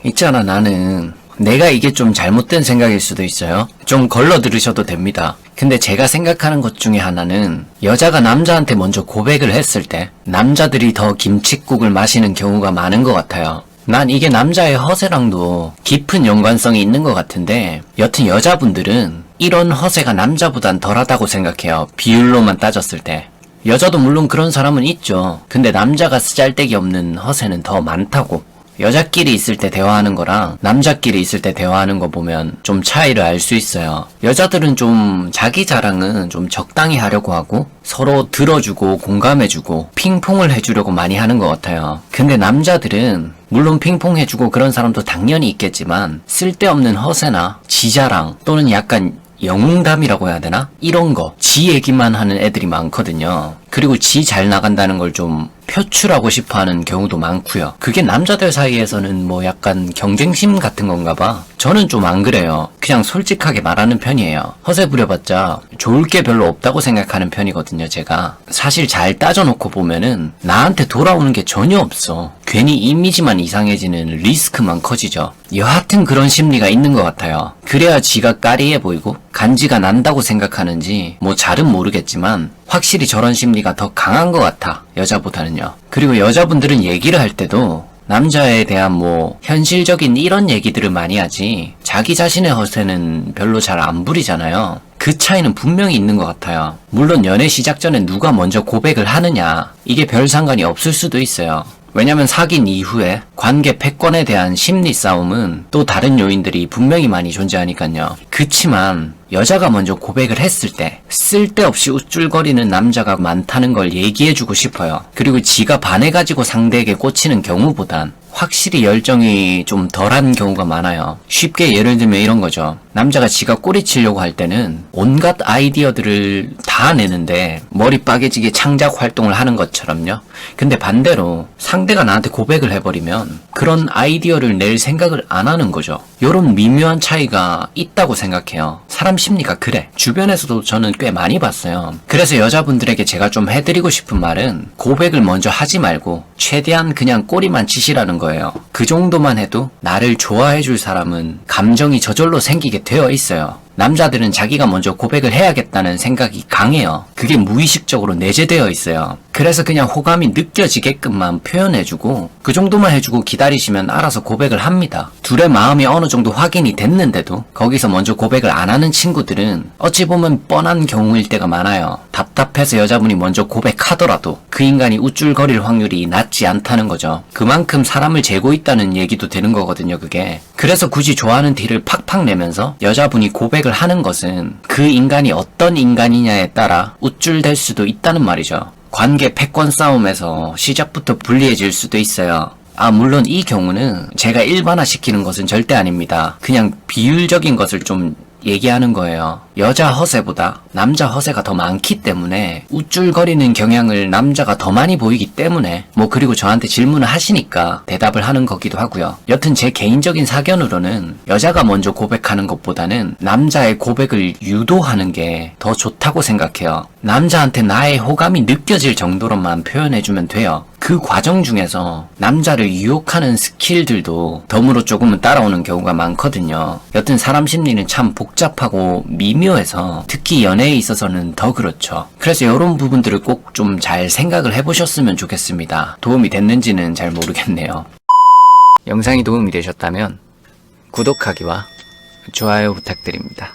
있잖아, 나는 내가 이게 좀 잘못된 생각일 수도 있어요. 좀 걸러 들으셔도 됩니다. 근데 제가 생각하는 것 중에 하나는 여자가 남자한테 먼저 고백을 했을 때 남자들이 더 김칫국을 마시는 경우가 많은 것 같아요. 난 이게 남자의 허세랑도 깊은 연관성이 있는 것 같은데 여튼 여자분들은 이런 허세가 남자보단 덜하다고 생각해요. 비율로만 따졌을 때. 여자도 물론 그런 사람은 있죠. 근데 남자가 쓰잘데기 없는 허세는 더 많다고. 여자끼리 있을 때 대화하는 거랑 남자끼리 있을 때 대화하는 거 보면 좀 차이를 알 수 있어요. 여자들은 좀 자기 자랑은 좀 적당히 하려고 하고 서로 들어주고 공감해주고 핑퐁을 해주려고 많이 하는 것 같아요. 근데 남자들은 물론 핑퐁 해주고 그런 사람도 당연히 있겠지만 쓸데없는 허세나 지자랑 또는 약간 영웅담이라고 해야 되나? 이런 거, 지 얘기만 하는 애들이 많거든요. 그리고 지 잘 나간다는 걸 좀 표출하고 싶어 하는 경우도 많고요. 그게 남자들 사이에서는 뭐 약간 경쟁심 같은 건가 봐. 저는 좀 안 그래요. 그냥 솔직하게 말하는 편이에요. 허세 부려봤자 좋을 게 별로 없다고 생각하는 편이거든요, 제가. 사실 잘 따져놓고 보면은 나한테 돌아오는 게 전혀 없어. 괜히 이미지만 이상해지는 리스크만 커지죠. 여하튼 그런 심리가 있는 것 같아요. 그래야 지가 까리해 보이고 간지가 난다고 생각하는지 뭐 잘은 모르겠지만 확실히 저런 심리가 더 강한 것 같아, 여자보다는요. 그리고 여자분들은 얘기를 할 때도 남자에 대한 뭐 현실적인 이런 얘기들을 많이 하지 자기 자신의 허세는 별로 잘 안 부리잖아요. 그 차이는 분명히 있는 것 같아요. 물론 연애 시작 전에 누가 먼저 고백을 하느냐 이게 별 상관이 없을 수도 있어요. 왜냐면 사귄 이후에 관계 패권에 대한 심리 싸움은 또 다른 요인들이 분명히 많이 존재하니까요. 그치만 여자가 먼저 고백을 했을 때 쓸데없이 우쭐거리는 남자가 많다는 걸 얘기해주고 싶어요. 그리고 지가 반해가지고 상대에게 꽂히는 경우보단 확실히 열정이 좀 덜한 경우가 많아요. 쉽게 예를 들면 이런 거죠. 남자가 지가 꼬리치려고 할 때는 온갖 아이디어들을 다 내는데 머리 빠개지게 창작 활동을 하는 것처럼요. 근데 반대로 상대가 나한테 고백을 해버리면 그런 아이디어를 낼 생각을 안 하는 거죠. 요런 미묘한 차이가 있다고 생각해요. 사람 심리가 그래. 주변에서도 저는 꽤 많이 봤어요. 그래서 여자분들에게 제가 좀 해드리고 싶은 말은 고백을 먼저 하지 말고 최대한 그냥 꼬리만 치시라는 거예요. 그 정도만 해도 나를 좋아해줄 사람은 감정이 저절로 생기게 되어 있어요. 남자들은 자기가 먼저 고백을 해야겠다는 생각이 강해요. 그게 무의식적으로 내재되어 있어요. 그래서 그냥 호감이 느껴지게끔만 표현해주고 그 정도만 해주고 기다리시면 알아서 고백을 합니다. 둘의 마음이 어느 정도 확인이 됐는데도 거기서 먼저 고백을 안 하는 친구들은 어찌 보면 뻔한 경우일 때가 많아요. 답답해서 여자분이 먼저 고백하더라도 그 인간이 우쭐거릴 확률이 낮지 않다는 거죠. 그만큼 사람을 재고 있다는 얘기도 되는 거거든요, 그게. 그래서 굳이 좋아하는 티를 팍팍 내면서 여자분이 고백을 하는 것은 그 인간이 어떤 인간이냐에 따라 우쭐댈 수도 있다는 말이죠. 관계 패권 싸움에서 시작부터 불리해질 수도 있어요. 물론 이 경우는 제가 일반화시키는 것은 절대 아닙니다. 그냥 비율적인 것을 좀 얘기하는 거예요. 여자 허세보다 남자 허세가 더 많기 때문에 우쭐거리는 경향을 남자가 더 많이 보이기 때문에 그리고 저한테 질문을 하시니까 대답을 하는 거기도 하고요. 여튼 제 개인적인 사견으로는 여자가 먼저 고백하는 것보다는 남자의 고백을 유도하는 게 더 좋다고 생각해요. 남자한테 나의 호감이 느껴질 정도로만 표현해주면 돼요. 그 과정 중에서 남자를 유혹하는 스킬들도 덤으로 조금은 따라오는 경우가 많거든요. 여튼 사람 심리는 참 복잡하고 미묘해서 특히 연애에 있어서는 더 그렇죠. 그래서 이런 부분들을 꼭 좀 잘 생각을 해보셨으면 좋겠습니다. 도움이 됐는지는 잘 모르겠네요. 영상이 도움이 되셨다면 구독하기와 좋아요 부탁드립니다.